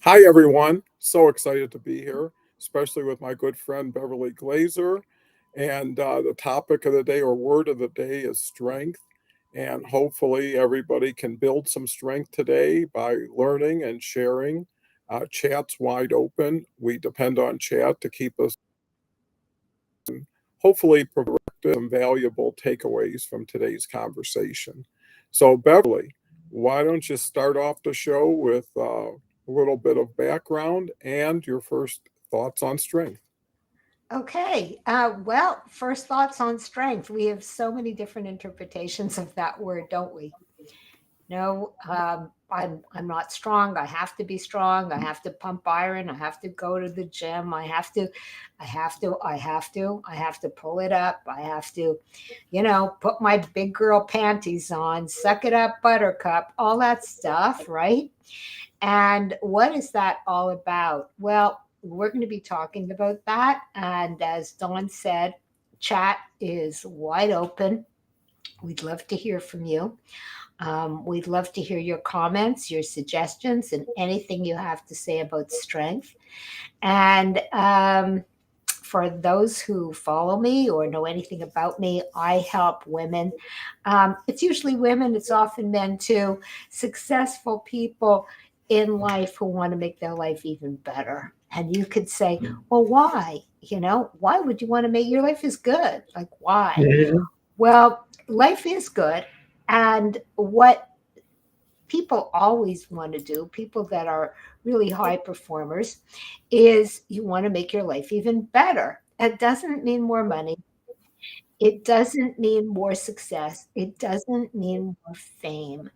Hi, everyone. So excited to be here, especially with my good friend Beverly Glazer. And the topic of the day or word of the day is strength. And hopefully, everybody can build some strength today by learning and sharing. Chat's wide open. We depend on chat to keep us, hopefully, provide some valuable takeaways from today's conversation. So, Beverly, why don't you start off the show with a little bit of background and your first thoughts on strength? Okay. Well, first thoughts on strength. We have so many different interpretations of that word, don't we? No, I'm not strong. I have to be strong. I have to pump iron. I have to go to the gym. I have to pull it up. I have to, put my big girl panties on, suck it up, buttercup, all that stuff, right? And what is that all about? Well, we're going to be talking about that. And as Dawn said, chat is wide open. We'd love to hear from you. We'd love to hear your comments, your suggestions, and anything you have to say about strength. And for those who follow me or know anything about me, I help women. It's usually women, it's often men too, successful people in life who want to make their life even better. And you could say, well, why? Why would you want to make your life is good? Like, why? Mhm. Well, life is good. And what people always want to do, people that are really high performers, is you want to make your life even better. It doesn't mean more money. It doesn't mean more success. It doesn't mean more fame.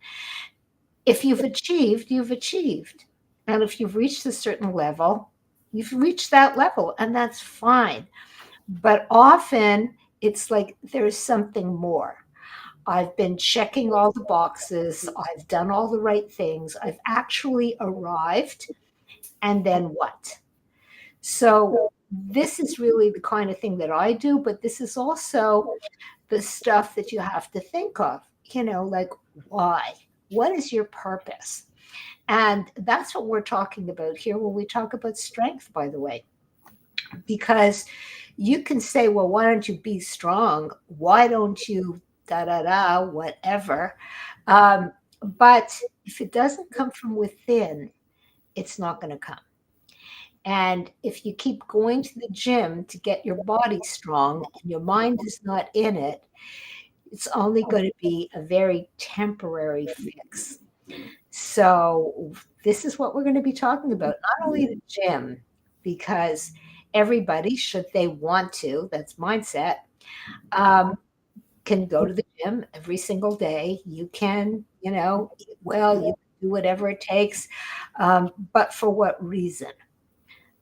If you've achieved, you've achieved. And if you've reached a certain level, you've reached that level, and that's fine. But often it's like there's something more. I've been checking all the boxes. I've done all the right things. I've actually arrived. And then what? So, this is really the kind of thing that I do, but this is also the stuff that you have to think of, like why? What is your purpose? And that's what we're talking about here when we talk about strength, by the way, because you can say, well, why don't you be strong? Why don't you da da da, whatever? Um, but if it doesn't come from within, it's not going to come. And if you keep going to the gym to get your body strong and your mind is not in it, it's only going to be a very temporary fix. So, this is what we're going to be talking about, not only the gym, because everybody, should they want to, that's mindset, um, can go to the gym every single day. You can, eat well, you can do whatever it takes. But for what reason?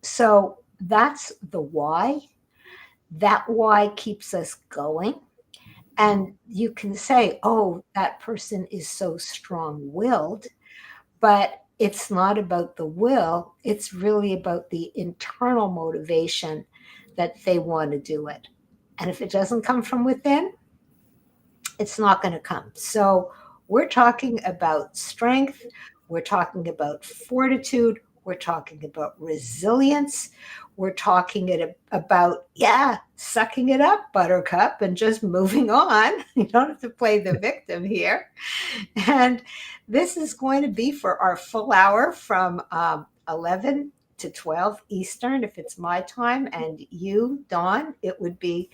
So, that's the why. That why keeps us going. And you can say, oh, that person is so strong willed, but it's not about the will. It's really about the internal motivation that they want to do it. And if it doesn't come from within, it's not going to come. So we're talking about strength, we're talking about fortitude, we're talking about resilience, we're talking about, yeah, sucking it up, buttercup, and just moving on. You don't have to play the victim here. And this is going to be for our full hour from 11 to 12 Eastern, if it's my time. And you, Dawn, it would be,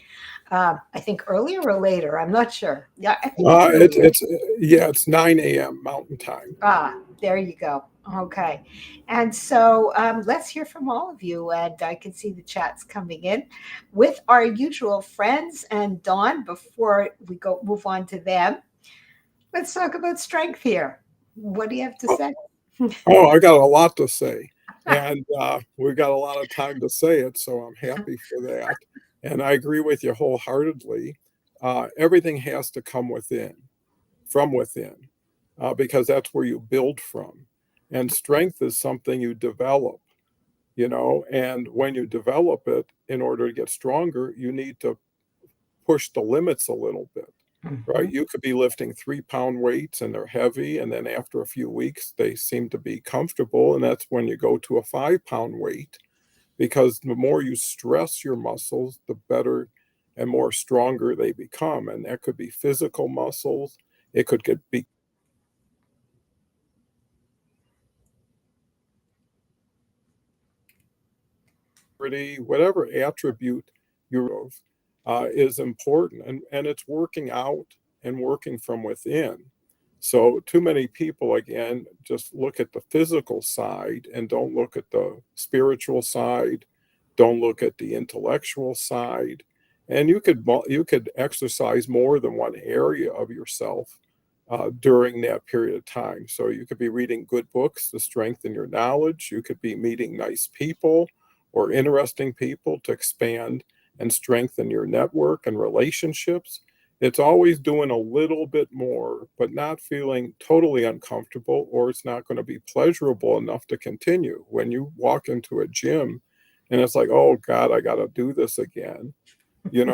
I think, earlier or later. I'm not sure. Yeah, I think it's earlier. It's 9 a.m. Mountain Time. Ah, there you go. Okay. And so let's hear from all of you. And I can see the chats coming in with our usual friends. And Dawn, before we go move on to them, let's talk about strength here. What do you have to Oh, say? I got a lot to say, and we got a lot of time to say it, so I'm happy for that. And I agree with you wholeheartedly. Everything has to come from within, because that's where you build from. And strength is something you develop, and when you develop it, in order to get stronger, you need to push the limits a little bit. right? Mhm. You could be lifting 3-pound weights and they're heavy, and then after a few weeks, they seem to be comfortable. And that's when you go to a 5-pound weight, because the more you stress your muscles, the better and more stronger they become. And that could be physical muscles, it could get be pretty, whatever attribute you is important, and it's working out and working from within. So too many people again just look at the physical side and don't look at the spiritual side, don't look at the intellectual side. And you could exercise more than one area of yourself during that period of time. So you could be reading good books to strengthen your knowledge. You could be meeting nice people or interesting people to expand and strengthen your network and relationships. It's always doing a little bit more, but not feeling totally uncomfortable, or it's not going to be pleasurable enough to continue. When you walk into a gym and it's like, oh God, I got to do this again, you're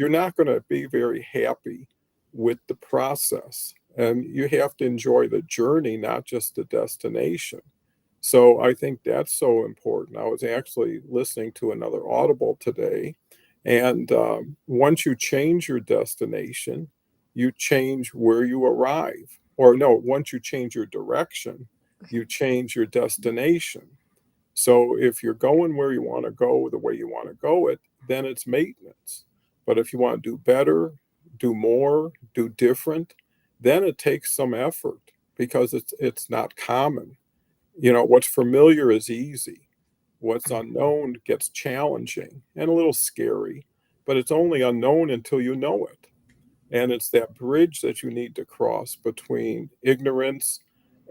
not going to be very happy with the process. And you have to enjoy the journey, not just the destination. So I think that's so important. I was actually listening to another Audible today, and once you change your destination, you change where you arrive. Or no, once you change your direction, you change your destination. So if you're going where you want to go the way you want to go it, then it's maintenance. But if you want to do better, do more, do different, then it takes some effort because it's not common. What's familiar is easy. What's unknown gets challenging and a little scary, but it's only unknown until you know it. And it's that bridge that you need to cross between ignorance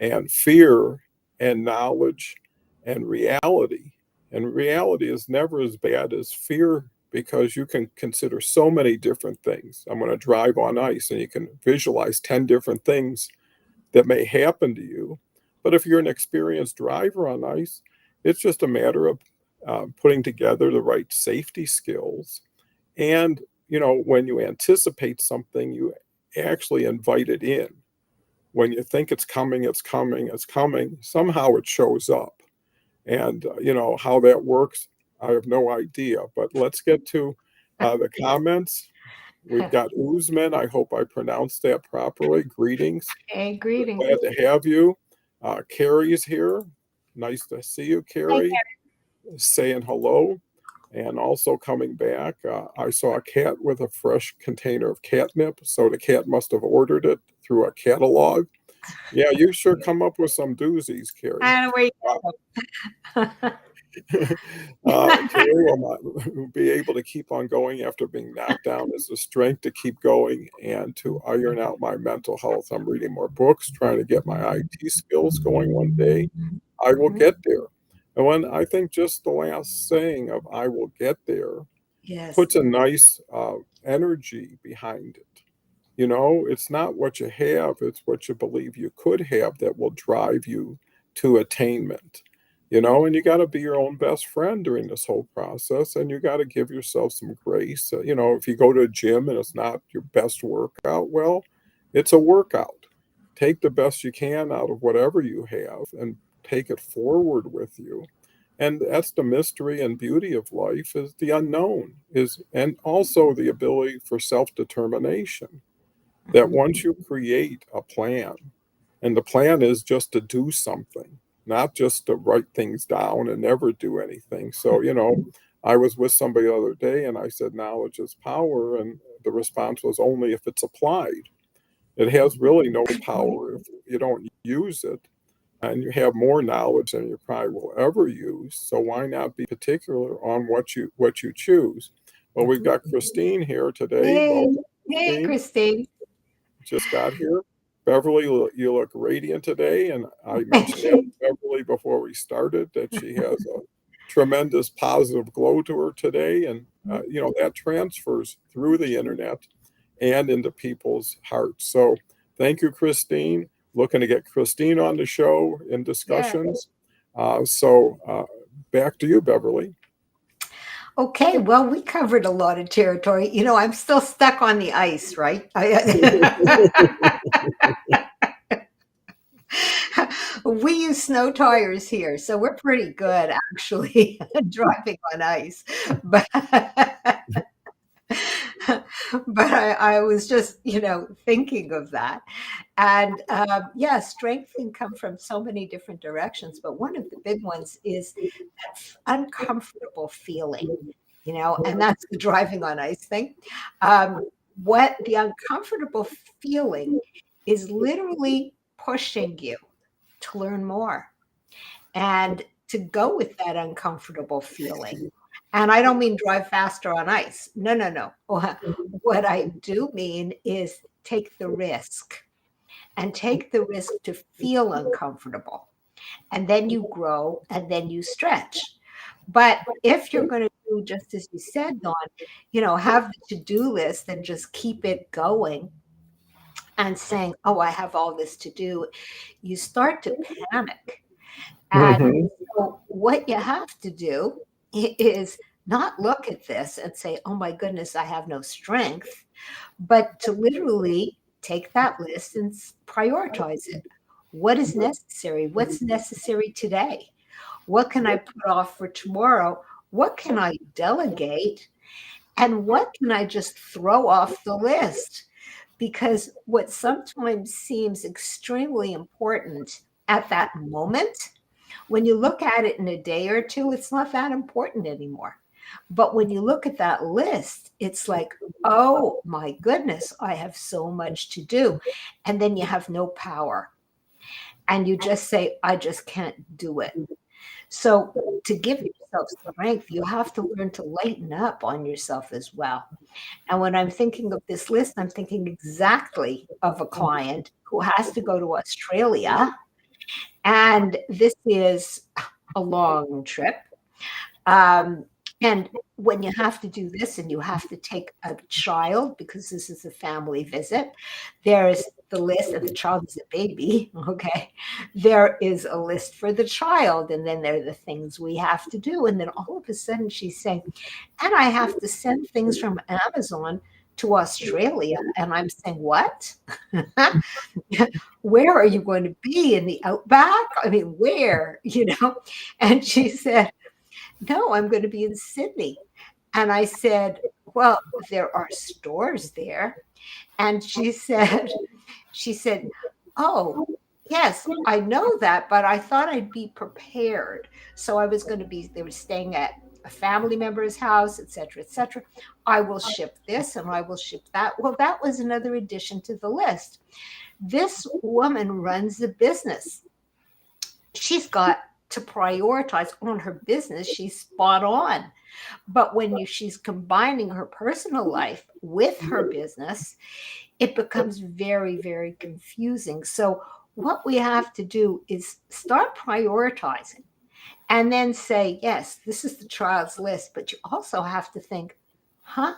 and fear and knowledge and reality. And reality is never as bad as fear because you can consider so many different things. I'm going to drive on ice, and you can visualize 10 different things that may happen to you. But if you're an experienced driver on ice, it's just a matter of putting together the right safety skills. And, when you anticipate something, you actually invite it in. When you think it's coming, it's coming, it's coming, somehow it shows up. And, how that works, I have no idea. But let's get to the comments. We've got Uzman. I hope I pronounced that properly. Greetings. Hey, We're greetings. glad to have you. Carrie's here. Nice to see you, Hi, Carrie. Saying hello. And also coming back, I saw a cat with a fresh container of catnip. So the cat must have ordered it through a catalog. Yeah, you sure come up with some doozies, Carrie. I don't know where you Carrie will be able to keep on going after being knocked down is the strength to keep going and to iron out my mental health. I'm reading more books, trying to get my IT skills going one day. I will Mhm. get there. And when I think just the last saying of I will get there Yes. puts a nice energy behind it. It's not what you have, it's what you believe you could have that will drive you to attainment. And you got to be your own best friend during this whole process, and you got to give yourself some grace. If you go to a gym and it's not your best workout, well, it's a workout. Take the best you can out of whatever you have and take it forward with you. And that's the mystery and beauty of life, is the unknown, is and also the ability for self-determination, that Mhm. once you create a plan, and the plan is just to do something, not just to write things down and never do anything. So, I was with somebody the other day and I said, knowledge is power. And the response was, only if it's applied. It has really no power if you don't use it. And you have more knowledge than you probably will ever use. So why not be particular on what you choose? Well, we've Mhm. got Christine here today. Hey, Welcome, hey, Christine. Christine. Just got here. Beverly, you look radiant today, and I mentioned Thank that to you. Beverly before we started, that she has a tremendous positive glow to her today, and that transfers through the internet and into people's hearts. So, thank you, Christine. Looking to get Christine on the show in Yeah. discussions. So, back to you, Beverly. Okay, well, we covered a lot of territory. I'm still stuck on the ice, right? We use snow tires here, so we're pretty good actually driving on ice. But but I was just, thinking of that. And yeah, strength can come from so many different directions. But one of the big ones is that uncomfortable feeling, and that's the driving on ice thing. What the uncomfortable feeling is literally pushing you to learn more and to go with that uncomfortable feeling. And I don't mean drive faster on ice. No, no, no. What I do mean is take the risk and take the risk to feel uncomfortable. And then you grow and then you stretch. But if you're going to do just as you said, Dawn, have the to do list and just keep it going and saying, oh, I have all this to do, you start to panic. And Mhm. so what you have to do is not look at this and say, oh my goodness, I have no strength, but to literally take that list and prioritize it. What is necessary? What's necessary today? What can I put off for tomorrow? What can I delegate? And what can I just throw off the list? Because what sometimes seems extremely important at that moment, when you look at it in a day or two, it's not that important anymore. But when you look at that list, it's like, oh my goodness, I have so much to do. And then you have no power. And you just say, I just can't do it. So to give yourself strength, you have to learn to lighten up on yourself as well. And when I'm thinking of this list, I'm thinking exactly of a client who has to go to Australia. And this is a long trip. Um, and when you have to do this and you have to take a child, because this is a family visit, there's the list, and the child is a baby, okay? There is a list for the child, and then there are the things we have to do. And then all of a sudden she's saying, and I have to send things from Amazon to Australia. And I'm saying, what? Where are you going to be, in the outback? I mean, where, And she said, no, I'm going to be in Sydney. And I said, well, there are stores there. And she said, oh, yes, I know that, but I thought I'd be prepared. So I was going to be, they were staying at a family member's house, et cetera, et cetera. I will ship this and I will ship that. Well, that was another addition to the list. This woman runs a business. She's got to prioritize on her business. She's spot on. But when she's combining her personal life with her business, it becomes very, very confusing. So, what we have to do is start prioritizing and then say, yes, this is the child's list. But you also have to think, huh?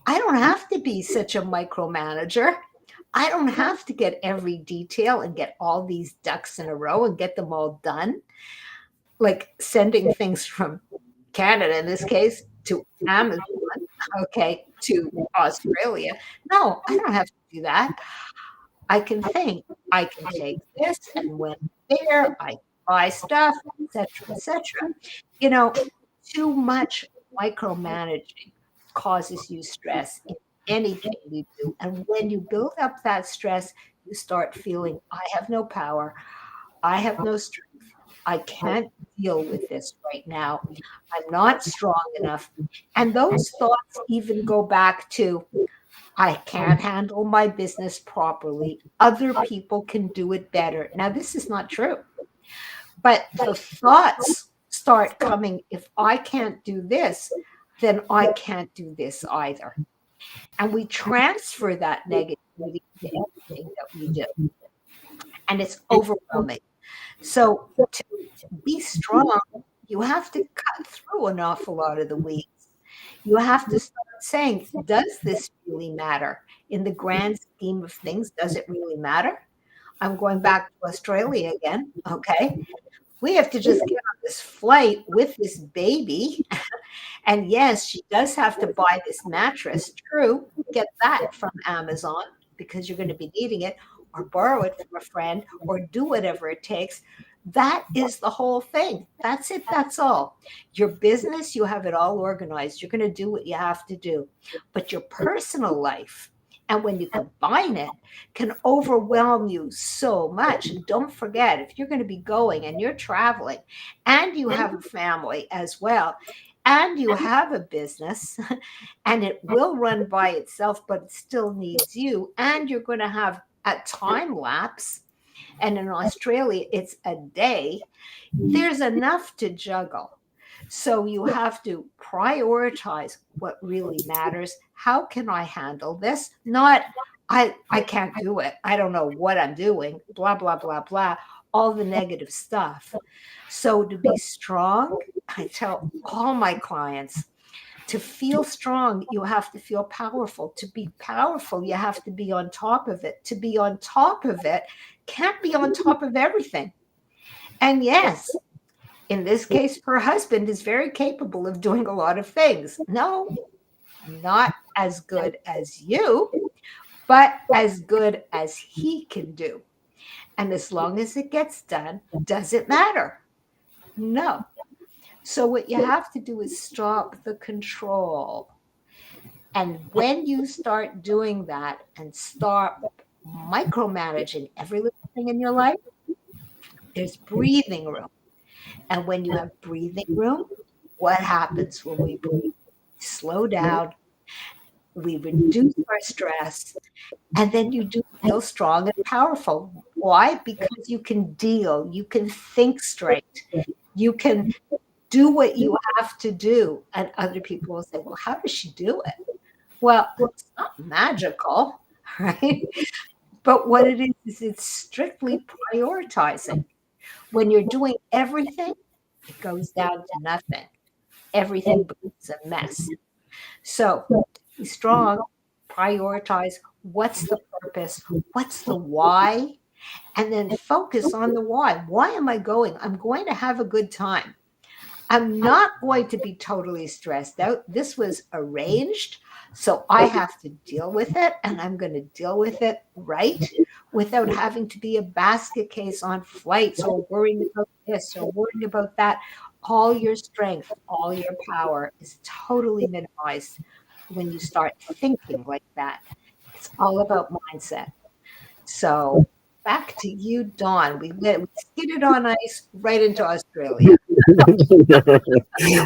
I don't have to be such a micromanager. I don't have to get every detail and get all these ducks in a row and get them all done. Like sending things from Canada, in this case, to Amazon, okay, to Australia. No, I don't have to do that. I can think. I can take this, and when I'm there, I buy stuff, etc., etc. You know, too much micromanaging causes you stress in anything you do. And when you build up that stress, you start feeling, I have no power. I have no strength. I can't deal with this right now. I'm not strong enough. And those thoughts even go back to, I can't handle my business properly. Other people can do it better. Now, this is not true, but the thoughts start coming. If I can't do this, then I can't do this either. And we transfer that negativity to everything that we do. And it's overwhelming. So to be strong, you have to cut through an awful lot of the weeds. You have to start saying, does this really matter? In the grand scheme of things, does it really matter? I'm going back to Australia again. Okay. We have to just get on this flight with this baby. And yes, she does have to buy this mattress. True, get that from Amazon because you're going to be needing it, or borrow it from a friend, or do whatever it takes. That is the whole thing. That's it. That's all. Your business, you have it all organized. You're going to do what you have to do. But your personal life, and when you combine it, can overwhelm you so much. And don't forget, if you're going to be going and you're traveling and you have a family as well, and you have a business, and it will run by itself, but it still needs you, and you're going to have a time lapse. And in Australia, it's a day. There's enough to juggle. So you have to prioritize what really matters. How can I handle this? Not, I can't do it. I don't know what I'm doing, blah, blah, blah, blah, all the negative stuff. So to be strong, I tell all my clients, to feel strong, you have to feel powerful. To be powerful, you have to be on top of it. To be on top of it, can't be on top of everything. And yes, in this case, her husband is very capable of doing a lot of things. No, not as good as you, but as good as he can do. And as long as it gets done, does it matter? No. So what you have to do is stop the control. And when you start doing that and start micromanaging every little thing in your life, there's breathing room. And when you have breathing room, what happens when we breathe? Slow down, we reduce our stress, and then you do feel strong and powerful. Why? Because you can deal, you can think straight, you can do what you have to do. And other people will say, well, how does she do it? Well, it's not magical, right? But what it is it's strictly prioritizing. When you're doing everything, it goes down to nothing. Everything becomes a mess. So be strong, prioritize what's the purpose, what's the why, and then focus on the why. Why am I going? I'm going to have a good time. I'm not going to be totally stressed out. This was arranged, so I have to deal with it, and I'm going to deal with it right without having to be a basket case on flights or worrying about this or worrying about that. All your strength, all your power is totally minimized when you start thinking like that. It's all about mindset. So back to you, Dawn. We skidded on ice right into Australia.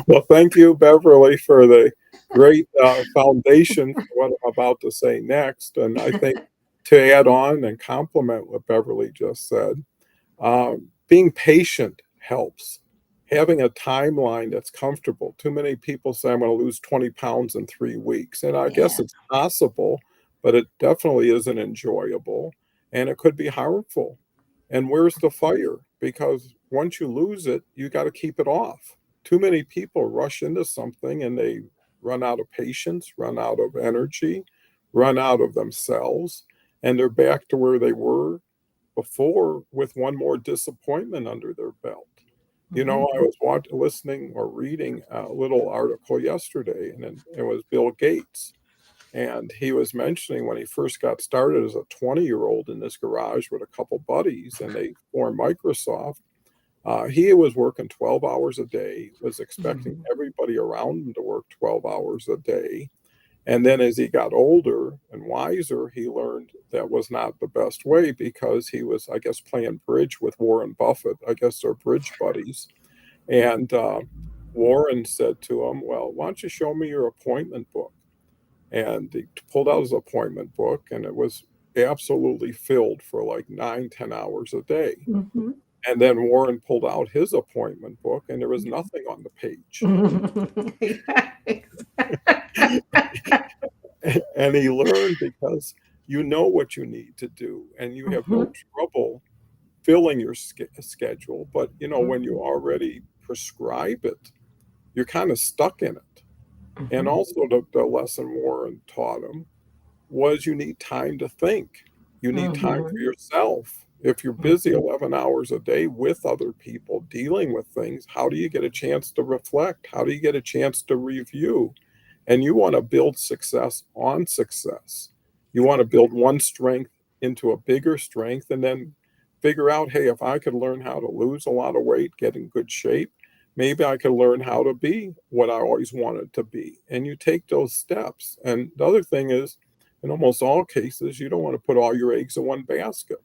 Well, thank you, Beverly, for the great foundation for what I'm about to say next. And I think to add on and complement what Beverly just said, being patient helps. Having a timeline that's comfortable. Too many people say, I'm going to lose 20 pounds in 3 weeks. And I guess Yeah. it's possible, but it definitely isn't enjoyable and it could be harmful. And where's the fire? Because once you lose it, you got to keep it off. Too many people rush into something and they run out of patience, run out of energy, run out of themselves, and they're back to where they were before with one more disappointment under their belt. You Mhm. know, I was listening or reading a little article yesterday, and it was Bill Gates. And he was mentioning when he first got started as a 20-year-old in this garage with a couple buddies, and they formed Microsoft. He was working 12 hours a day, was expecting Mhm. everybody around him to work 12 hours a day. And then as he got older and wiser, he learned that was not the best way because he was, I guess, playing bridge with Warren Buffett. I guess they're bridge buddies. And Warren said to him, well, why don't you show me your appointment book? And he pulled out his appointment book, and it was absolutely filled for like 9, 10 hours a day. Mhm. And then Warren pulled out his appointment book, and there was nothing on the page. And he learned because you know what you need to do, and you have no Mhm. trouble filling your schedule. But you know, when you Mhm. already prescribe it, you're kind of stuck in it. And Mhm. also, the lesson Warren taught him was you need time to think. You need time for Mhm. yourself. If you're busy 11 hours a day with other people dealing with things, how do you get a chance to reflect? How do you get a chance to review? And you want to build success on success. You want to build one strength into a bigger strength and then figure out, hey, if I could learn how to lose a lot of weight, get in good shape, maybe I could learn how to be what I always wanted to be. And you take those steps. And the other thing is, in almost all cases, you don't want to put all your eggs in one basket.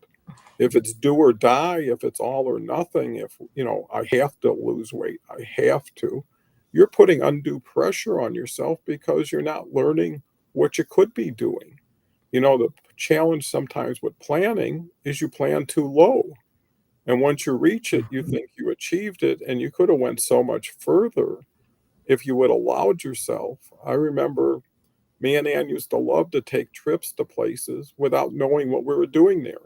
If it's do or die, if it's all or nothing, if, I have to lose weight, I have to, you're putting undue pressure on yourself because you're not learning what you could be doing. The challenge sometimes with planning is you plan too low. And once you reach it, you think you achieved it and you could have went so much further if you would allowed yourself. I remember me and Ann used to love to take trips to places without knowing what we were doing there.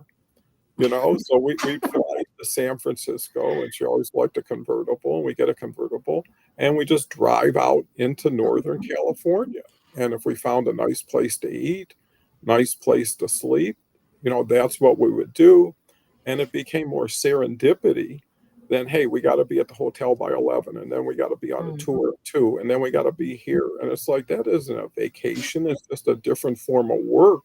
So we'd fly to San Francisco, and she always liked a convertible, and we get a convertible, and we just drive out into Northern California. And if we found a nice place to eat, nice place to sleep, that's what we would do. And it became more serendipity than, hey, we got to be at the hotel by 11, and then we got to be on a Mm. tour at 2, and then we got to be here. And it's like, that isn't a vacation. It's just a different form of work.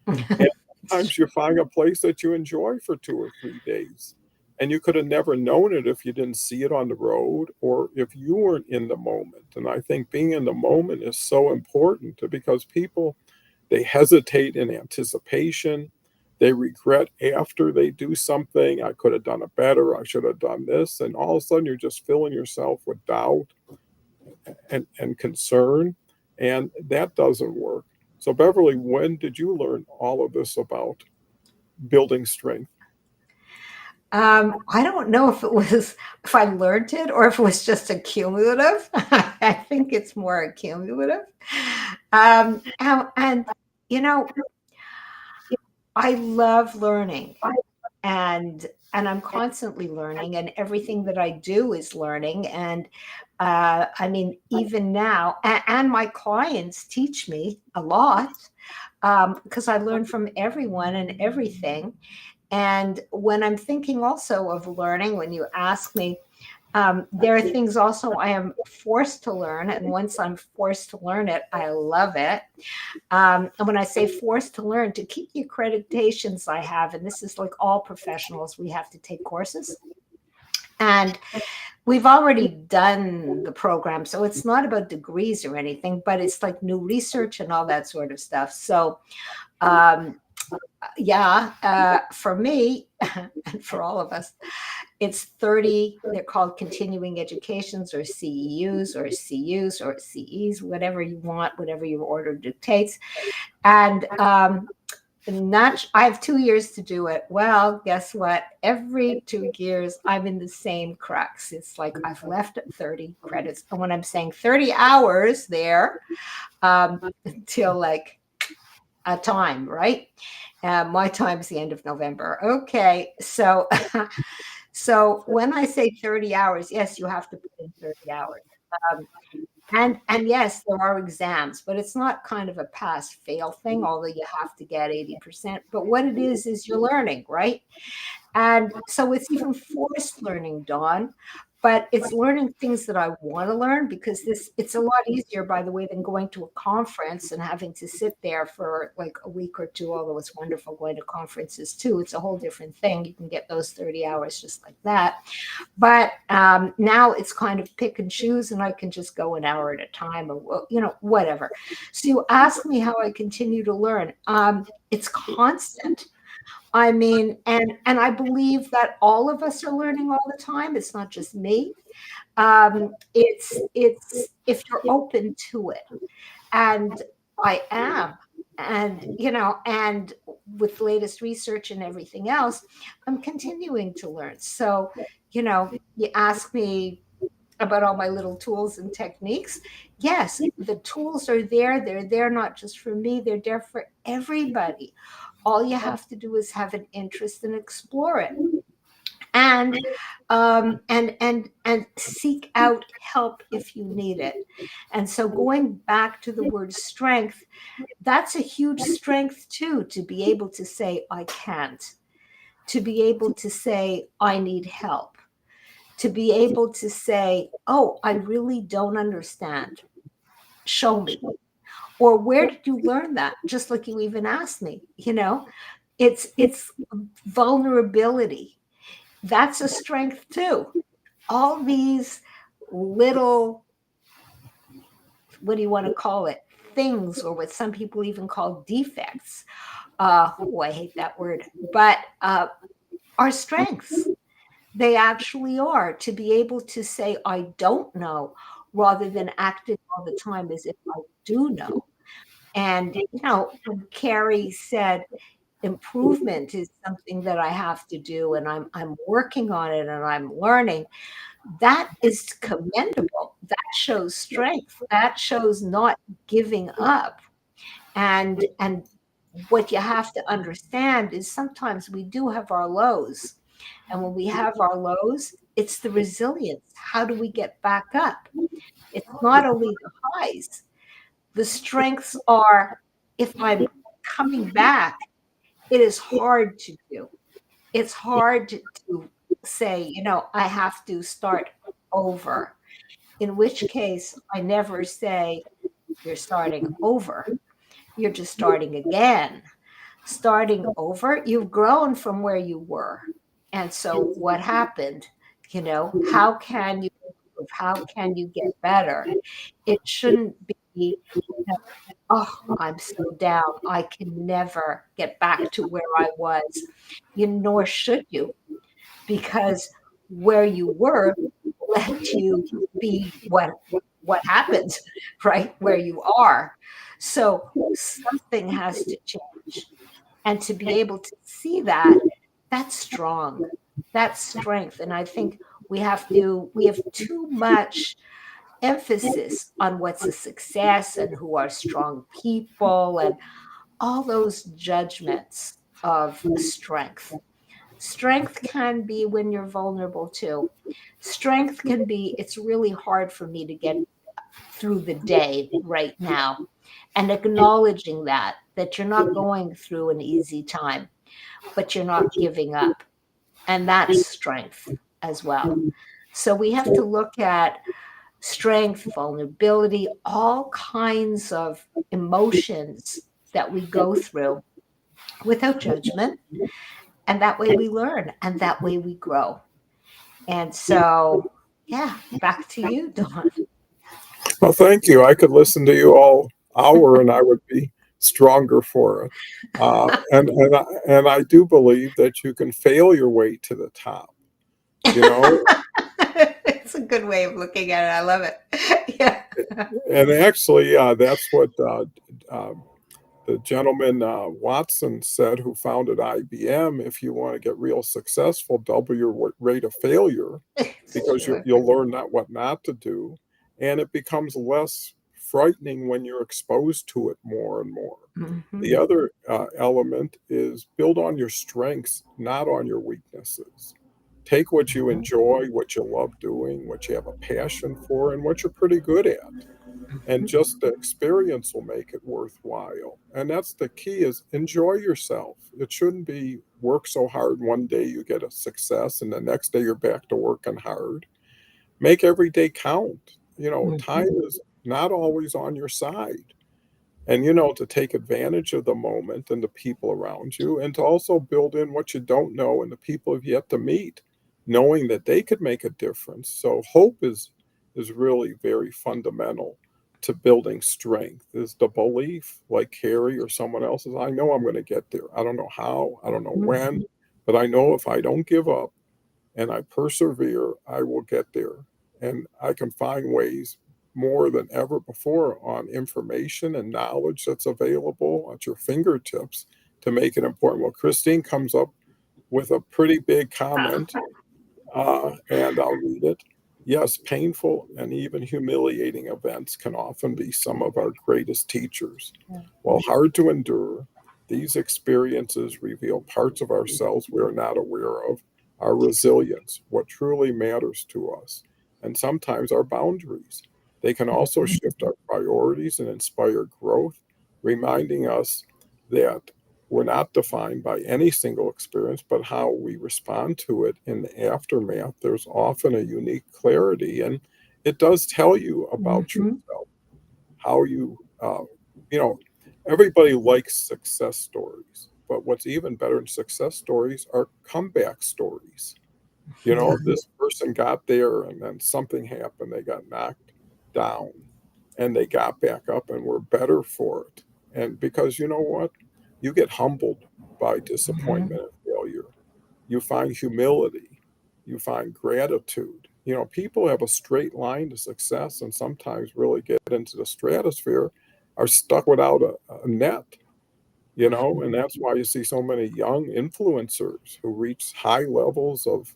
And It's sometimes you find a place that you enjoy for 2 or 3 days, and you could have never known it if you didn't see it on the road or if you weren't in the moment. And I think being in the moment is so important because people, they hesitate in anticipation. They regret after they do something. I could have done it better. I should have done this. And all of a sudden, you're just filling yourself with doubt and concern, and that doesn't work. So, Beverly, when did you learn all of this about building strength? I don't know if I learned it or if it was just a cumulative. I think it's more a cumulative. And you know, I love learning, and I'm constantly learning, and everything that I do is learning. And I mean, even now, and my clients teach me a lot because I learn from everyone and everything. And when I'm thinking also of learning, when you ask me, there are things also I am forced to learn. And once I'm forced to learn it, I love it. And when I say forced to learn, to keep the accreditations I have, and this is like all professionals, we have to take courses. And we've already done the program. So it's not about degrees or anything, but it's like new research and all that sort of stuff. So, um, yeah, for me and for all of us, it's 30. They're called continuing educations or CEUs or CUs or CEs, whatever you want, whatever your order dictates. And not, I have 2 years to do it. Well, guess what? Every 2 years, I'm in the same crux. It's like I've left at 30 credits. And when I'm saying 30 hours there, until like a time, right? My time's the end of November. Okay. So, so when I say 30 hours, yes, you have to put in 30 hours. Um, and yes, there are exams, but it's not kind of a pass fail thing, although you have to get 80%. But what it is you're learning, right? And so it's even forced learning, Dawn, but it's learning things that I want to learn because it's a lot easier, by the way, than going to a conference and having to sit there for like a week or two, although it's wonderful going to conferences too. It's a whole different thing. You can get those 30 hours just like that. But now it's kind of pick and choose, and I can just go an hour at a time or, whatever. So you ask me how I continue to learn. It's constant. I mean, and I believe that all of us are learning all the time. It's not just me. It's if you're open to it, and I am, and and with latest research and everything else, I'm continuing to learn. So, you ask me about all my little tools and techniques. Yes, the tools are there. They're there not just for me, they're there for everybody. All you have to do is have an interest and explore it. And and seek out help if you need it. And so going back to the word strength, that's a huge strength too, to be able to say I can't. to be able to say, I need help, to be able to say, oh, I really don't understand. Show me. Or where did you learn that? Just like you even asked me, it's vulnerability. That's a strength too. All these little, what do you want to call it? Things, or what some people even call defects. I hate that word, but are strengths. They actually are, to be able to say, I don't know, rather than acting all the time as if I do know. And, when Carrie said improvement is something that I have to do and I'm working on it and I'm learning, that is commendable. That shows strength. That shows not giving up. And what you have to understand is sometimes we do have our lows. And when we have our lows, it's the resilience. How do we get back up? It's not only the highs. The strengths are, if I'm coming back, it is hard to do. It's hard to say, I have to start over. In which case, I never say you're starting over. You're just starting again. Starting over, you've grown from where you were. And so what happened? How can you improve? How can you get better? It shouldn't be, oh, I'm so down. I can never get back to where I was. Nor should you, because where you were let you be what happened, right? Where you are. So something has to change. And to be able to see that, that's strong. That's strength. And I think we have too much emphasis on what's a success and who are strong people and all those judgments of strength. Strength can be when you're vulnerable too. Strength can be, it's really hard for me to get through the day right now. And acknowledging that you're not going through an easy time, but you're not giving up. And that's strength as well. So we have to look at strength, vulnerability, all kinds of emotions that we go through without judgment. And that way we learn and that way we grow. And so, yeah, back to you, Dawn. Well, thank you. I could listen to you all hour and I would be stronger for it. And I do believe that you can fail your way to the top. You know, It's a good way of looking at it. I love it. Yeah. and actually, that's what uh, the gentleman Watson said, who founded IBM. If you want to get real successful, double your rate of failure, It's because true. you'll learn what not to do, and it becomes less frightening when you're exposed to it more and more. Mhm. The other element is build on your strengths, not on your weaknesses. Take what you enjoy, what you love doing, what you have a passion for, and what you're pretty good at, and Mhm. just the experience will make it worthwhile. And that's the key, is enjoy yourself. It shouldn't be work so hard one day you get a success and the next day you're back to working hard. Make every day count. Time Mhm. is not always on your side. And to take advantage of the moment and the people around you, and to also build in what you don't know and the people you've yet to meet, knowing that they could make a difference. So hope is really very fundamental to building strength, is the belief, like Carrie or someone else's, I know I'm going to get there. I don't know how, I don't know Mhm. when, but I know if I don't give up and I persevere, I will get there. And I can find ways more than ever before on information and knowledge that's available at your fingertips to make it important. Well, Christine comes up with a pretty big comment, and I'll read it. Yes, painful and even humiliating events can often be some of our greatest teachers. While hard to endure, these experiences reveal parts of ourselves we are not aware of, our resilience, what truly matters to us, and sometimes our boundaries. They can also Mhm. shift our priorities and inspire growth, reminding us that we're not defined by any single experience, but how we respond to it in the aftermath. There's often a unique clarity, and it does tell you about Mhm. yourself, how you know, everybody likes success stories, but what's even better than success stories are comeback stories. Yeah. This person got there and then something happened, they got knocked down and they got back up and were better for it. And because you know what? You get humbled by Mhm. disappointment and failure. You find humility. You find gratitude. People have a straight line to success and sometimes really get into the stratosphere, are stuck without a net, and that's why you see so many young influencers who reach high levels of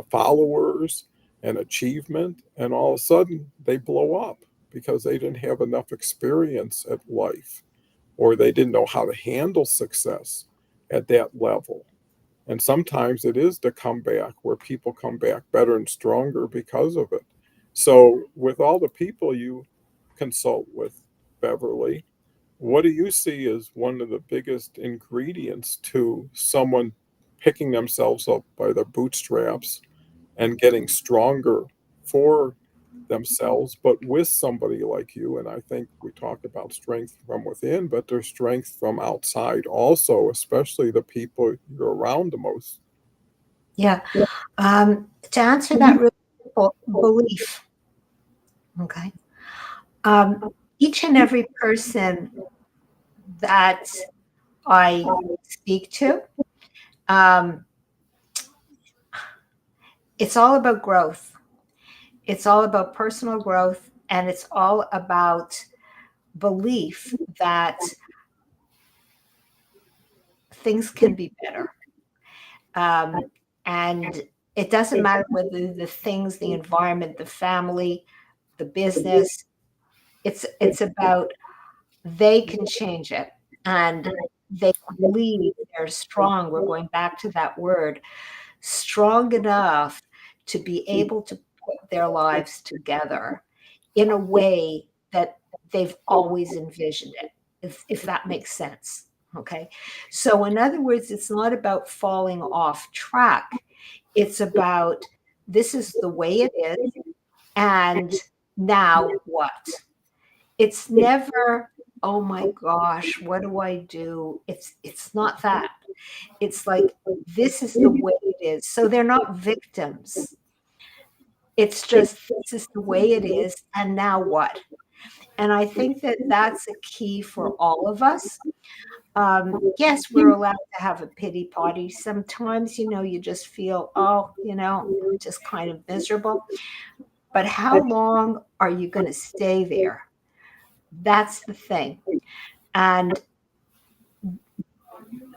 followers and achievement, and all of a sudden they blow up because they didn't have enough experience at life or they didn't know how to handle success at that level. And sometimes it is the comeback where people come back better and stronger because of it. So, with all the people you consult with, Beverly, what do you see as one of the biggest ingredients to someone picking themselves up by their bootstraps and getting stronger for themselves, but with somebody like you? And I think we talk about strength from within, but there's strength from outside also, especially the people you're around the most. Yeah. To answer that really simple, belief. Okay. Um, each and every person that I speak to, um, it's all about growth. It's all about personal growth, and it's all about belief that things can be better. Um, and it doesn't matter whether the things, the environment, the family, the business, it's about they can change it and they believe they're strong. We're going back to that word, strong enough to be able to put their lives together in a way that they've always envisioned it, if that makes sense. Okay. So, in other words, it's not about falling off track, it's about this is the way it is. And now what? It's never, oh my gosh, what do I do? It's not that. It's like this is the way it is. So they're not victims. It's just this is the way it is, and now what? And I think that that's a key for all of us. Yes, we're allowed to have a pity party. Sometimes, you just feel, oh, just kind of miserable. But how long are you going to stay there? That's the thing. And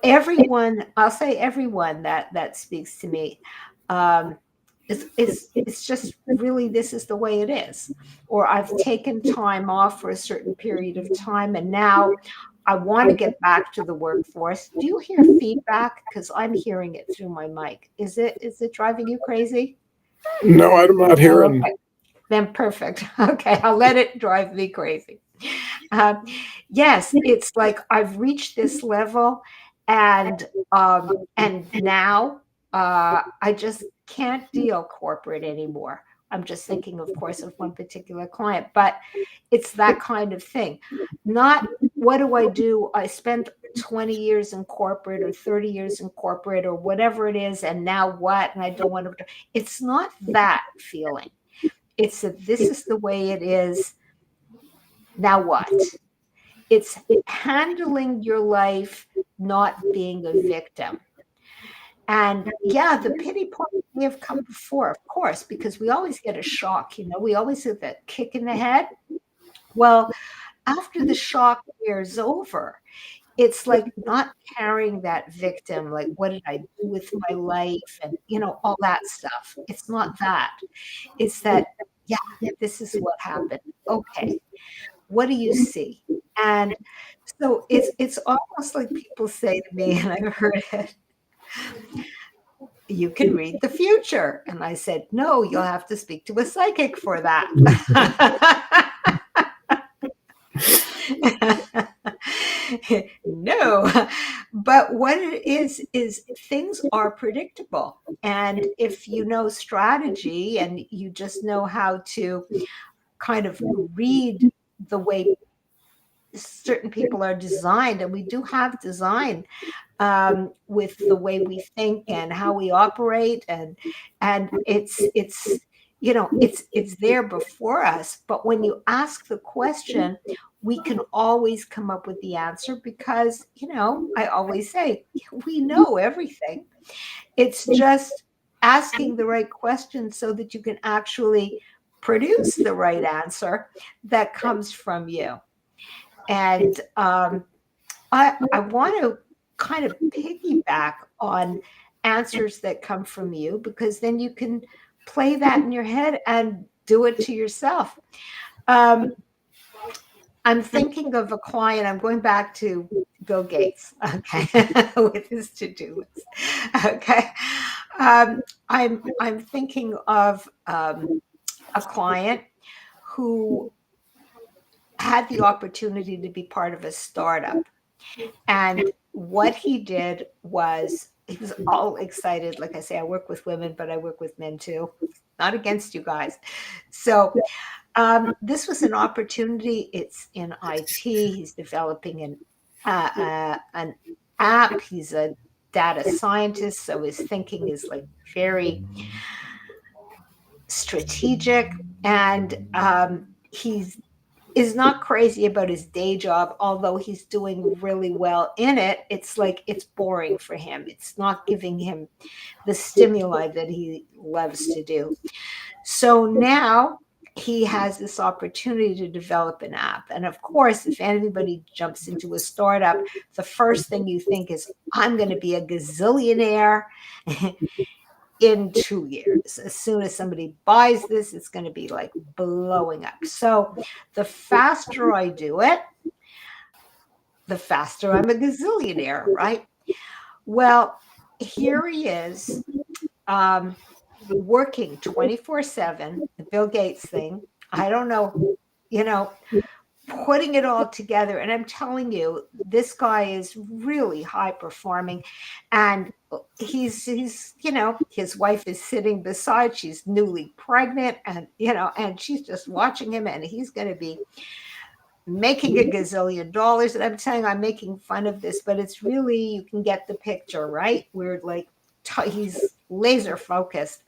everyone, I'll say everyone that speaks to me, um, it's just really this is the way it is. Or I've taken time off for a certain period of time, and now I want to get back to the workforce. Do you hear feedback? Because I'm hearing it through my mic. Is it driving you crazy? No, I'm not Oh, hearing. okay. Then perfect. Okay, I'll let it drive me crazy. Um, yes, it's like I've reached this level, and now I just can't deal corporate anymore. I'm just thinking, of course, of one particular client, but it's that kind of thing. Not what do I do? I spent 20 years in corporate or 30 years in corporate or whatever it is, and now what? And I don't want to. It's not that feeling. It's that this is the way it is. Now what? It's handling your life, not being a victim. And yeah, the pity party may have come before, of course, because we always get a shock. We always get that kick in the head. Well, after the shock wears over, it's like not carrying that victim, like, what did I do with my life? And, all that stuff. It's not that. It's that, yeah, this is what happened. Okay. What do you see? And so it's almost like people say to me, and I've heard it, you can read the future. And I said, no, you'll have to speak to a psychic for that. No, But what it is things are predictable. And if you know strategy and you just know how to kind of read the way certain people are designed, and we do have design with the way we think and how we operate, and it's it's there before us. But when you ask the question, we can always come up with the answer because I always say we know everything. It's just asking the right question so that you can actually produce the right answer that comes from you. And I want to kind of piggyback on answers that come from you, because then you can play that in your head and do it to yourself. Um, I'm thinking of a client. I'm going back to Bill Gates, okay, with his to-do list. Okay, I'm thinking of a client who had the opportunity to be part of a startup. And what he did was he was all excited. Like I say, I work with women, but I work with men too. Not against you guys. So this was an opportunity. It's in IT. He's developing an app. He's a data scientist, so his thinking is like very strategic, and he's is not crazy about his day job, although he's doing really well in it. It's like it's boring for him. It's not giving him the stimuli that he loves to do. So now he has this opportunity to develop an app. And of course, if anybody jumps into a startup, the first thing you think is, I'm going to be a gazillionaire in 2 years. As soon as somebody buys this, it's going to be like blowing up. So the faster I do it, the faster I'm a gazillionaire, right? Well, here he is, um, working 24/7, the Bill Gates thing. I don't know, you know, putting it all together. And I'm telling you, this guy is really high performing. And he's his wife is sitting beside, she's newly pregnant, and and she's just watching him, and he's going to be making a gazillion dollars. And I'm saying I'm making fun of this, but it's really, you can get the picture, right? We're like, he's laser focused.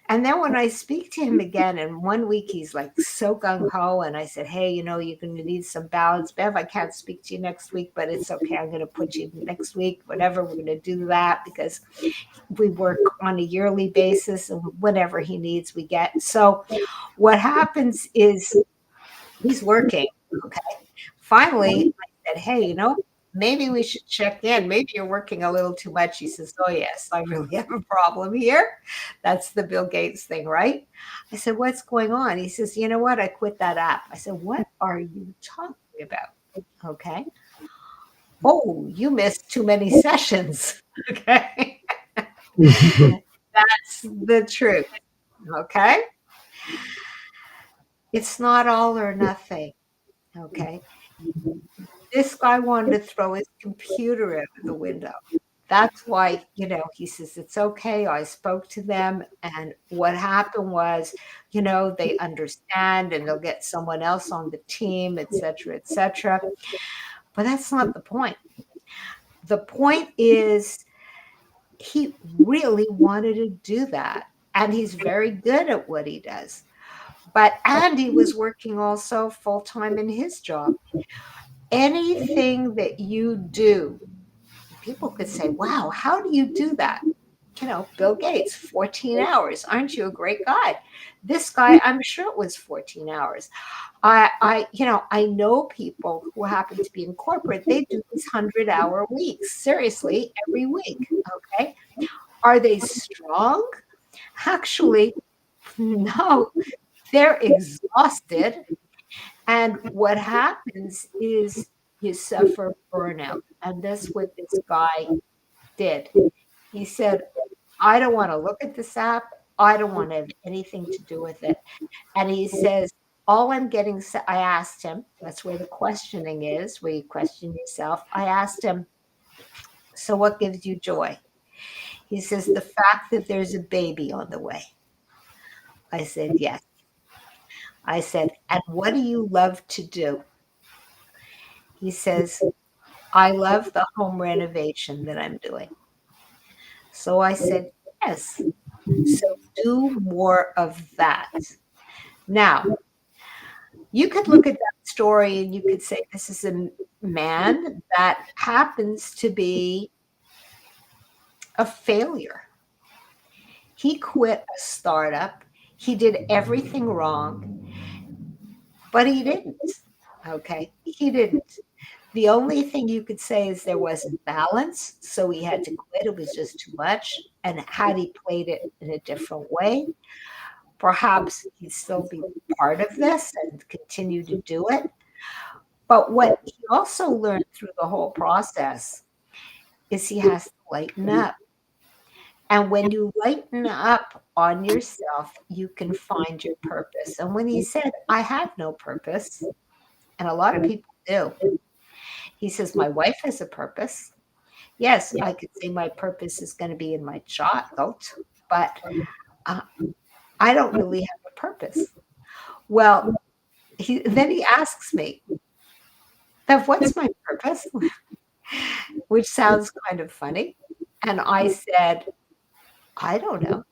And then when I speak to him again, and 1 week he's like so gung ho, and I said, "Hey, you're going to need some balance, Bev. I can't speak to you next week, but it's okay. I'm going to put you next week, whatever. We're going to do that because we work on a yearly basis, and whatever he needs, we get." So what happens is he's working. Okay. Finally, I said, "Hey, maybe we should check in. Maybe you're working a little too much." He says, "Oh, yes, I really have a problem here." That's the Bill Gates thing, right? I said, "What's going on?" He says, "You know what? I quit that app." I said, "What are you talking about?" Okay. "Oh, you missed too many sessions." Okay. That's the truth. Okay. It's not all or nothing. Okay. This guy wanted to throw his computer out of the window. That's why, he says, "It's okay. I spoke to them. And what happened was, they understand and they'll get someone else on the team, et cetera, et cetera." But that's not the point. The point is he really wanted to do that. And he's very good at what he does. But Andy was working also full time in his job. Anything that you do, people could say, "Wow, how do you do that?" Bill Gates, 14 hours. Aren't you a great guy? This guy, I'm sure it was 14 hours. I know people who happen to be in corporate, they do these 100-hour weeks, seriously, every week. Okay. Are they strong? Actually, no, they're exhausted. And what happens is you suffer burnout. And that's what this guy did. He said, "I don't want to look at this app. I don't want to have anything to do with it." And he says, "All I'm getting," I asked him, that's where the questioning is, where you question yourself. I asked him, So what gives you joy? He says, the fact that there's a baby on the way. I said, yes. I said, and what do you love to do? He says, I love the home renovation that I'm doing. So I said, yes. So do more of that. Now, you could look at that story and you could say, this is a man that happens to be a failure. He quit a startup. He did everything wrong, but he didn't. Okay. He didn't. The only thing you could say is there wasn't balance. So he had to quit. It was just too much. And had he played it in a different way, perhaps he'd still be part of this and continue to do it. But what he also learned through the whole process is he has to lighten up. And when you lighten up on yourself, you can find your purpose. And when he said, I have no purpose, and a lot of people do, he says, my wife has a purpose. Yes, I could say my purpose is going to be in my child, but uh, I don't really have a purpose. Well, then he asks me, Bev, what's my purpose? Which sounds kind of funny. And I said, I don't know.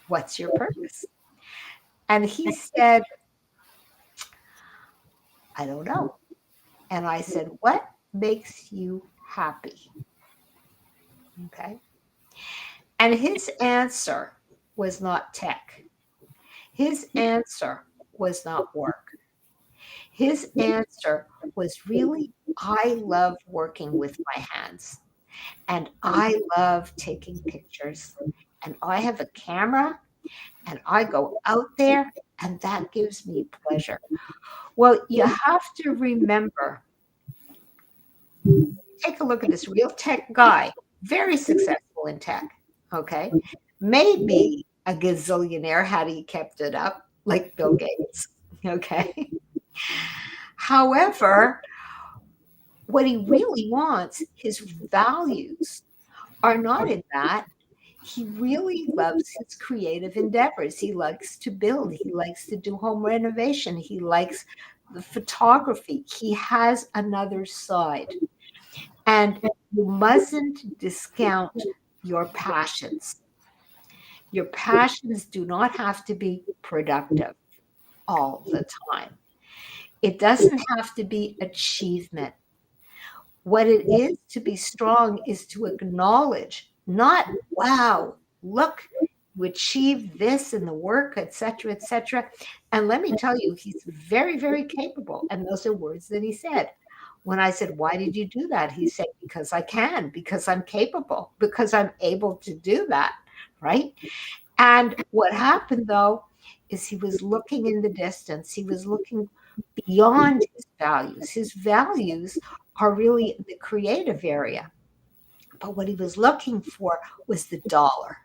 What's your purpose? And he said, I don't know. And I said, what makes you happy? Okay. And his answer was not tech. His answer was not work. His answer was really, I love working with my hands and I love taking pictures. And I have a camera and I go out there and that gives me pleasure. Well, you have to remember, take a look at this real tech guy, very successful in tech. Okay. Maybe a gazillionaire had he kept it up, like Bill Gates. Okay. However, what he really wants, his values are not in that. He really loves his creative endeavors. He likes to build, he likes to do home renovation, he likes the photography. He has another side. And you mustn't discount your passions. Your passions do not have to be productive all the time. It doesn't have to be achievement. What it is to be strong is to acknowledge, not, wow, look, you achieved this in the work, etc., etc. And let me tell you, he's very, very capable. And those are words that he said. When I said, why did you do that? He said, because I can, because I'm capable, because I'm able to do that. Right. And what happened though is he was looking in the distance. He was looking beyond his values. His values are really the creative area. But what he was looking for was the dollar.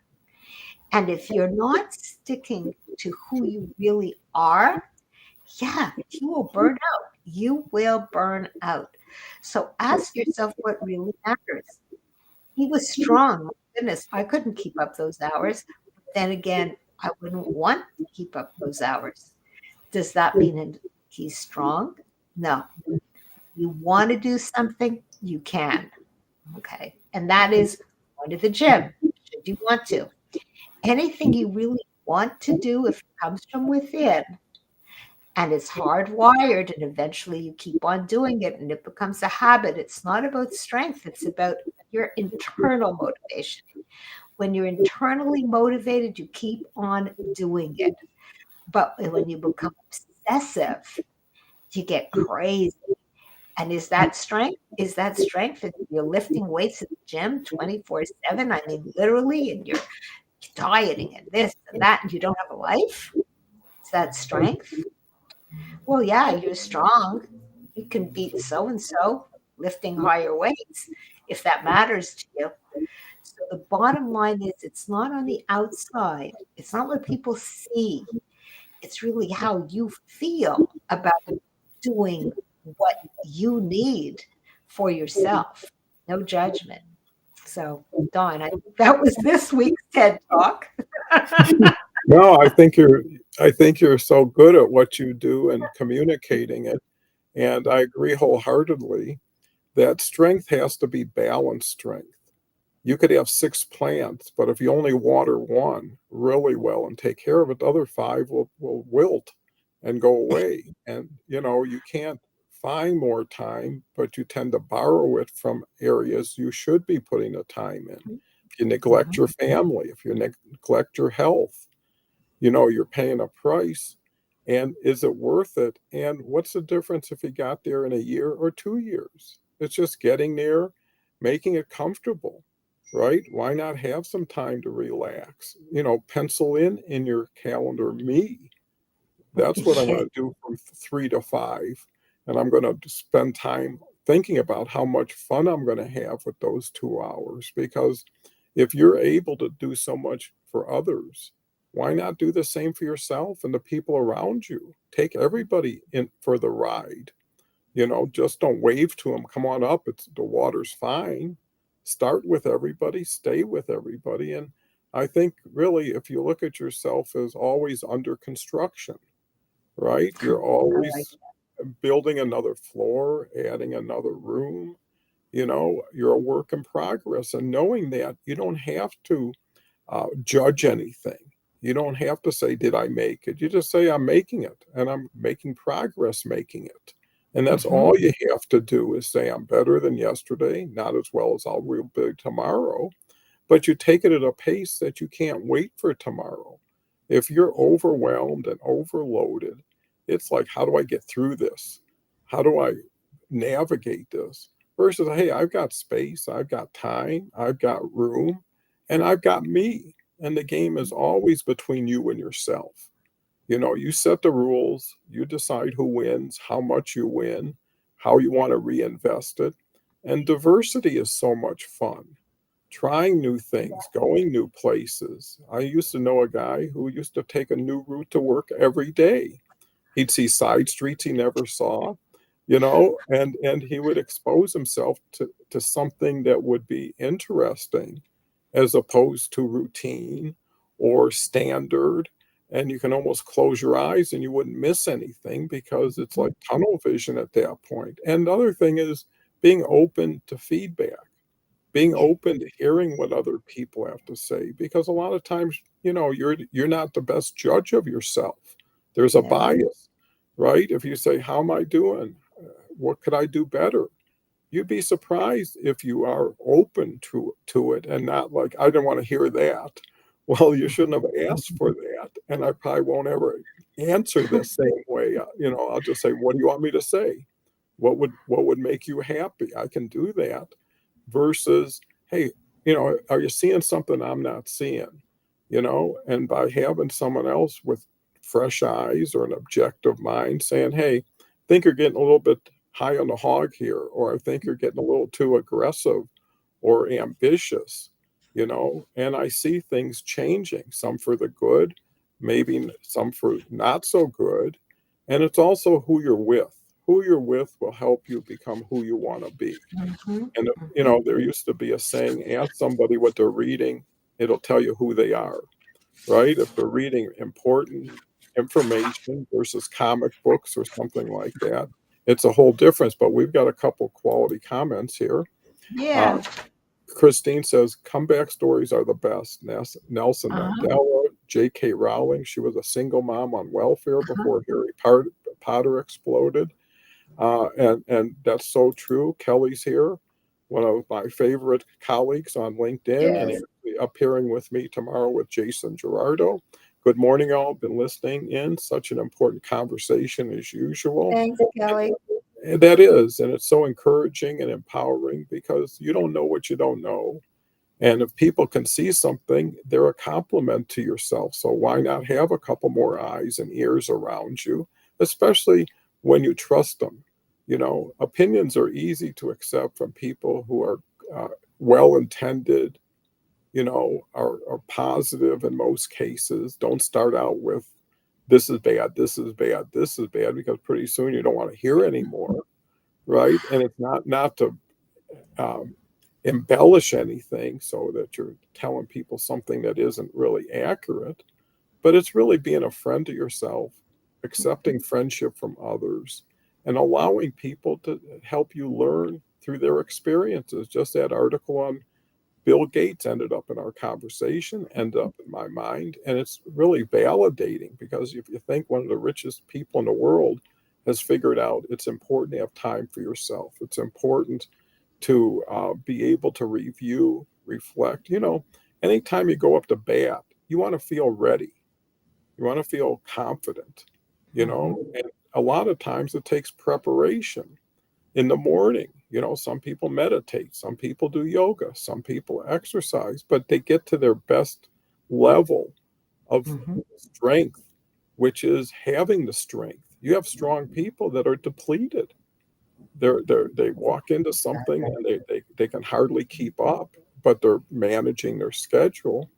And if you're not sticking to who you really are, yeah, you will burn out. You will burn out. So ask yourself what really matters. He was strong. My goodness, I couldn't keep up those hours. Then again, I wouldn't want to keep up those hours. Does that mean he's strong? No. You want to do something, you can. Okay. And that is going to the gym, should you want to. Anything you really want to do, if it comes from within and it's hardwired, and eventually you keep on doing it and it becomes a habit, it's not about strength, it's about your internal motivation. When you're internally motivated, you keep on doing it. But when you become obsessive, you get crazy. And is that strength? Is that strength? If you're lifting weights at the gym 24/7, I mean, literally, and you're dieting and this and that, and you don't have a life? Is that strength? Well, yeah, you're strong. You can beat so and so lifting higher weights if that matters to you. So the bottom line is it's not on the outside, it's not what people see, it's really how you feel about doing what you need for yourself. No judgment. So, Dawn, I think that was this week's TED Talk. No, I think you're so good at what you do and communicating it. And I agree wholeheartedly that strength has to be balanced strength. You could have 6 plants, but if you only water one really well and take care of it, the other five will wilt and go away. And you can't find more time, but you tend to borrow it from areas you should be putting the time in. If you neglect Mhm. your family, if you neglect your health, you're paying a price. And is it worth it? And what's the difference if you got there in a year or 2 years? It's just getting there, making it comfortable, right? Why not have some time to relax? Pencil in your calendar me. That's what I'm Yeah. going to do from 3 to 5. And I'm going to spend time thinking about how much fun I'm going to have with those 2 hours. Because if you're able to do so much for others, why not do the same for yourself and the people around you? Take everybody in for the ride. Just don't wave to them. Come on up. The water's fine. Start with everybody, stay with everybody. And I think really, if you look at yourself as always under construction, right? You're I like always building another floor, adding another room. You're a work in progress. And knowing that, you don't have to judge anything. You don't have to say, did I make it? You just say, I'm making it and I'm making progress making it. And that's Mhm. all you have to do is say, I'm better than yesterday, not as well as I'll be tomorrow, but you take it at a pace that you can't wait for tomorrow. If you're overwhelmed and overloaded, it's like, how do I get through this? How do I navigate this? Versus, hey, I've got space, I've got time, I've got room, and I've got me. And the game is always between you and yourself. You set the rules, you decide who wins, how much you win, how you want to reinvest it. And diversity is so much fun, trying new things, going new places. I used to know a guy who used to take a new route to work every day. He'd see side streets he never saw, and he would expose himself to something that would be interesting as opposed to routine or standard. And you can almost close your eyes and you wouldn't miss anything because it's like tunnel vision at that point. And the other thing is being open to feedback, being open to hearing what other people have to say, because a lot of times you're not the best judge of yourself. There's a No. bias, right? If you say, how am I doing, what could I do better, you'd be surprised if you are open to it and not like, I didn't want to hear that. Well, you shouldn't have asked for that, and I probably won't ever answer the same way. I'll just say, what do you want me to say? What would make you happy? I can do that. Versus, hey, are you seeing something I'm not seeing? And by having someone else with fresh eyes or an objective mind saying, hey, I think you're getting a little bit high on the hog here, or I think you're getting a little too aggressive or ambitious, and I see things changing, some for the good, maybe some for not so good. And it's also who you're with. Who you're with will help you become who you want to be. Mhm. And, Mhm. there used to be a saying, ask somebody what they're reading, it'll tell you who they are, right? If they're reading important information versus comic books or something like that, it's a whole difference. But we've got a couple quality comments here. Uh, Yeah. Christine says, comeback stories are the best. Nelson Uh-huh. Mandela, J.K. Rowling, she was a single mom on welfare Uh-huh. before Potter exploded. And that's so true. Kelly's here, one of my favorite colleagues on LinkedIn, and Yes. he'll be appearing with me tomorrow with Jason Gerardo. Good morning, all. Been listening in. Such an important conversation as usual. Thanks, Kelly. And that is, and it's so encouraging and empowering because you don't know what you don't know. And if people can see something, they're a compliment to yourself. So why not have a couple more eyes and ears around you, especially when you trust them? Opinions are easy to accept from people who are well intended, are positive in most cases. Don't start out with, this is bad, this is bad, this is bad, because pretty soon you don't want to hear anymore, right? And it's not to um, embellish anything so that you're telling people something that isn't really accurate, but it's really being a friend to yourself, accepting friendship from others, and allowing people to help you learn through their experiences. Just that article on Bill Gates ended up in our conversation, ended up in my mind. And it's really validating because if you think one of the richest people in the world has figured out it's important to have time for yourself, it's important to be able to review, reflect. Anytime you go up to bat, you want to feel ready, you want to feel confident, Mhm. and a lot of times it takes preparation in the morning. Some people meditate, some people do yoga, some people exercise, but they get to their best level of Mhm. strength, which is having the strength. You have strong people that are depleted. They walk into something and they can hardly keep up, but they're managing their schedule.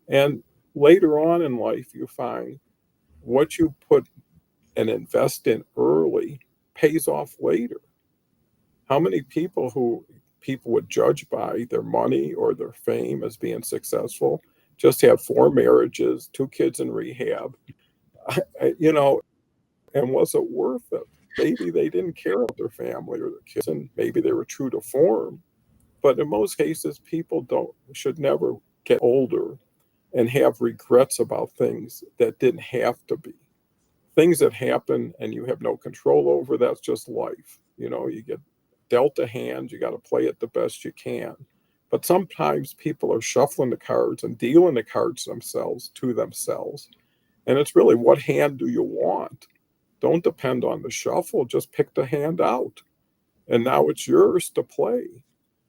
And later on in life, you find what you put and invest in early pays off later. How many people would judge by their money or their fame as being successful just had four marriages, two kids in rehab, and was it worth it? Maybe they didn't care about their family or their kids, and maybe they were true to form. But in most cases, people don't should never get older and have regrets about things that didn't have to be. Things that happen and you have no control over, that's just life. You get dealt a hand, you got to play it the best you can. But sometimes people are shuffling the cards and dealing the cards themselves to themselves. And it's really, what hand do you want? Don't depend on the shuffle, just pick the hand out. And now it's yours to play.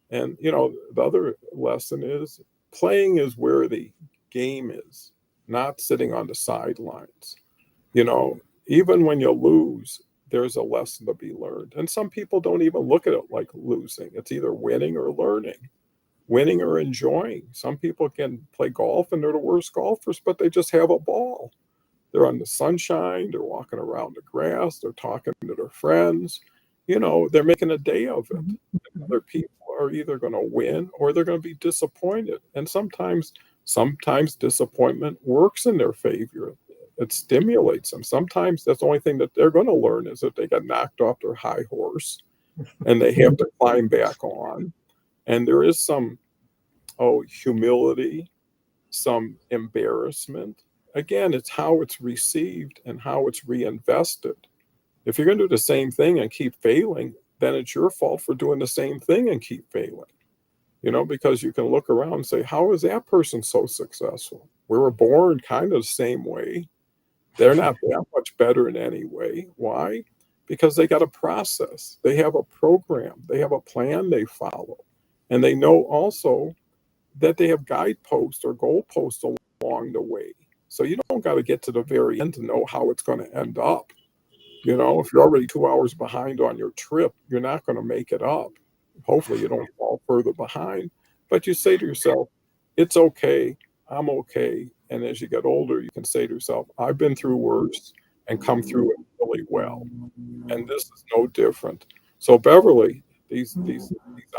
And, the other lesson is playing is where the game is, not sitting on the sidelines. You know, Even when you lose, there's a lesson to be learned. And some people don't even look at it like losing. It's either winning or learning, winning or enjoying. Some people can play golf and they're the worst golfers, but they just have a ball. They're on the sunshine, they're walking around the grass, they're talking to their friends. They're making a day of it. Mhm. Other people are either going to win or they're going to be disappointed. And sometimes disappointment works in their favor. It stimulates them. Sometimes that's the only thing that they're going to learn is that they got knocked off their high horse and they have to climb back on. And there is some humility, some embarrassment. Again, it's how it's received and how it's reinvested. If you're going to do the same thing and keep failing, then it's your fault for doing the same thing and keep failing. Because you can look around and say, how is that person so successful? We were born kind of the same way. They're not that much better in any way. Why? Because they got a process, they have a program, they have a plan they follow. And they know also that they have guideposts or goalposts along the way. So you don't got to get to the very end to know how it's going to end up. If you're already 2 hours behind on your trip, you're not going to make it up. Hopefully, you don't fall further behind. But you say to yourself, it's okay. I'm okay. And as you get older, you can say to yourself, I've been through worse and come through it really well. And this is no different. So, Beverly, these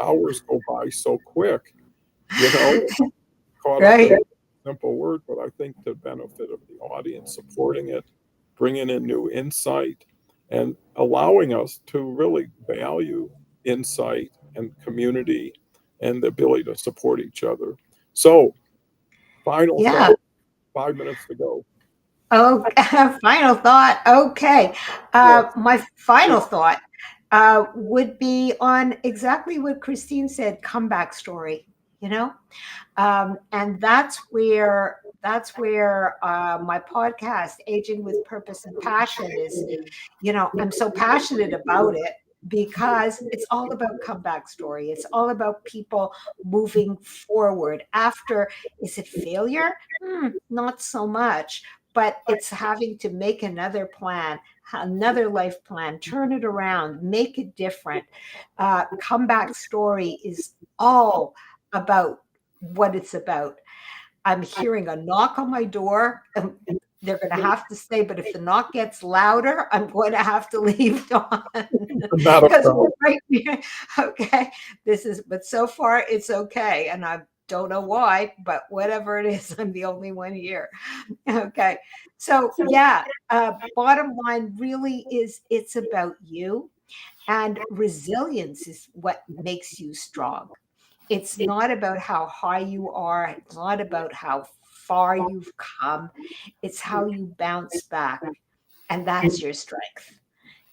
hours go by so quick, you know, caught up in Right. a simple word, but I think the benefit of the audience supporting it, bringing in new insight, and allowing us to really value insight and community and the ability to support each other. So, final Yeah. thought, 5 minutes to go. Oh, final thought. Okay. Yes, My final please. thought would be on exactly what Christine said, comeback story, you know? And that's where my podcast, Aging with Purpose and Passion, is. I'm so passionate about it because it's all about comeback story. It's all about people moving forward after. Is it failure? Not so much, but it's having to make another plan, another life plan, turn it around, make it different. Comeback story is all about what it's about. I'm hearing a knock on my door. they're going to have to stay. But if the knock gets louder, I'm going to have to leave, Dawn, Not a because we're problem. right here. Okay. But so far it's okay. And I don't know why, but whatever it is, I'm the only one here. Okay. So, yeah, bottom line really is it's about you, and resilience is what makes you strong. It's not about how high you are, it's not about how far you've come, it's how you bounce back. And that's your strength.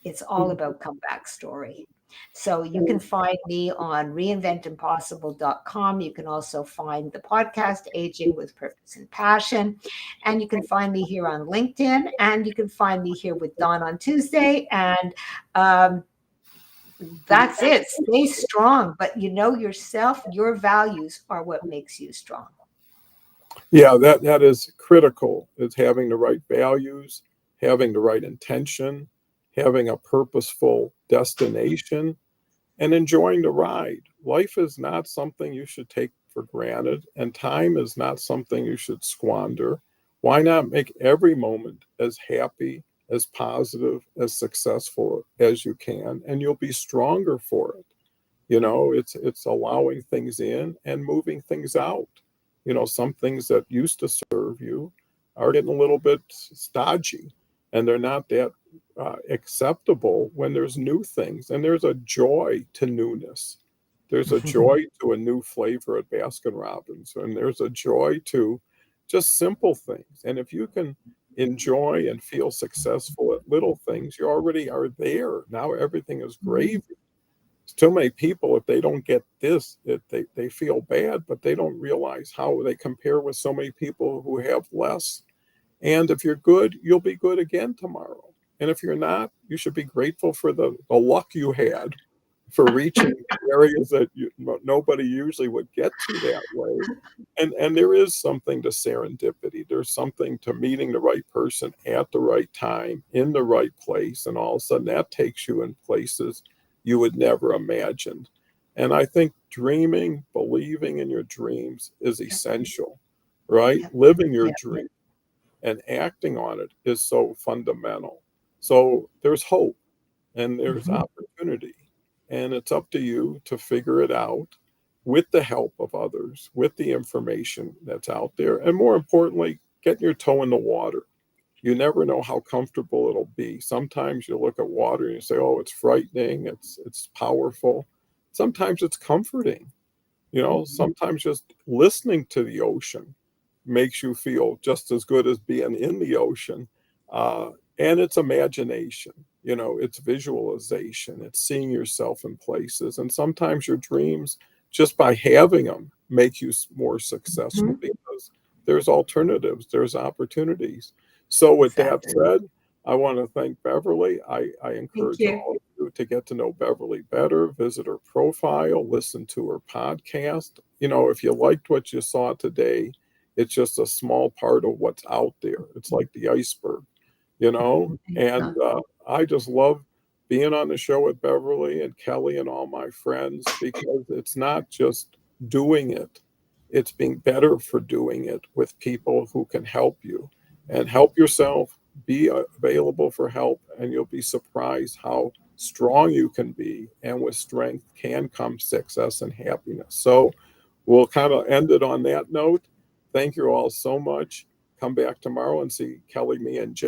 It's all about comeback story. So you can find me on reinventimpossible.com. You can also find the podcast, Aging with Purpose and Passion. And you can find me here on LinkedIn. And you can find me here with Dawn on Tuesday. And um, that's it. Stay strong, but you know yourself, your values are what makes you strong. Yeah, that is critical. Is having the right values, having the right intention, having a purposeful destination, and enjoying the ride. Life is not something you should take for granted, and time is not something you should squander. Why not make every moment as happy, as positive, as successful as you can, and you'll be stronger for it. It's allowing things in and moving things out. Some things that used to serve you are getting a little bit stodgy, and they're not that acceptable when there's new things. And there's a joy to newness. There's a joy to a new flavor at Baskin Robbins, and there's a joy to just simple things. And if you can enjoy and feel successful at little things, you already are there. Now everything is gravy. Too many people, if they don't get this, they feel bad, but they don't realize how they compare with so many people who have less. And if you're good, you'll be good again tomorrow. And if you're not, you should be grateful for the luck you had for reaching areas that nobody usually would get to that way. And there is something to serendipity. There's something to meeting the right person at the right time in the right place. And all of a sudden that takes you in places you would never imagine. And I think dreaming, believing in your dreams is essential, right? Yep. Living your Yep. dream and acting on it is so fundamental. So there's hope and there's Mhm. opportunity. And it's up to you to figure it out with the help of others, with the information that's out there. And more importantly, getting your toe in the water. You never know how comfortable it'll be. Sometimes you look at water and you say, "Oh, it's frightening, it's powerful." Sometimes it's comforting. Sometimes just listening to the ocean makes you feel just as good as being in the ocean. Uh, and it's imagination, it's visualization, it's seeing yourself in places. And sometimes your dreams, just by having them, make you more successful Mhm. because there's alternatives, there's opportunities. So, with that Exactly. said, I want to thank Beverly. I Thank encourage you. all of you to get to know Beverly better, visit her profile, listen to her podcast. If you liked what you saw today, it's just a small part of what's out there. It's like the iceberg, and I just love being on the show with Beverly and Kelly and all my friends because it's not just doing it, it's being better for doing it with people who can help you and help yourself. Be available for help, and you'll be surprised how strong you can be. And with strength can come success and happiness. So we'll kind of end it on that note. Thank you all so much. Come back tomorrow and see Kelly, me, and Jay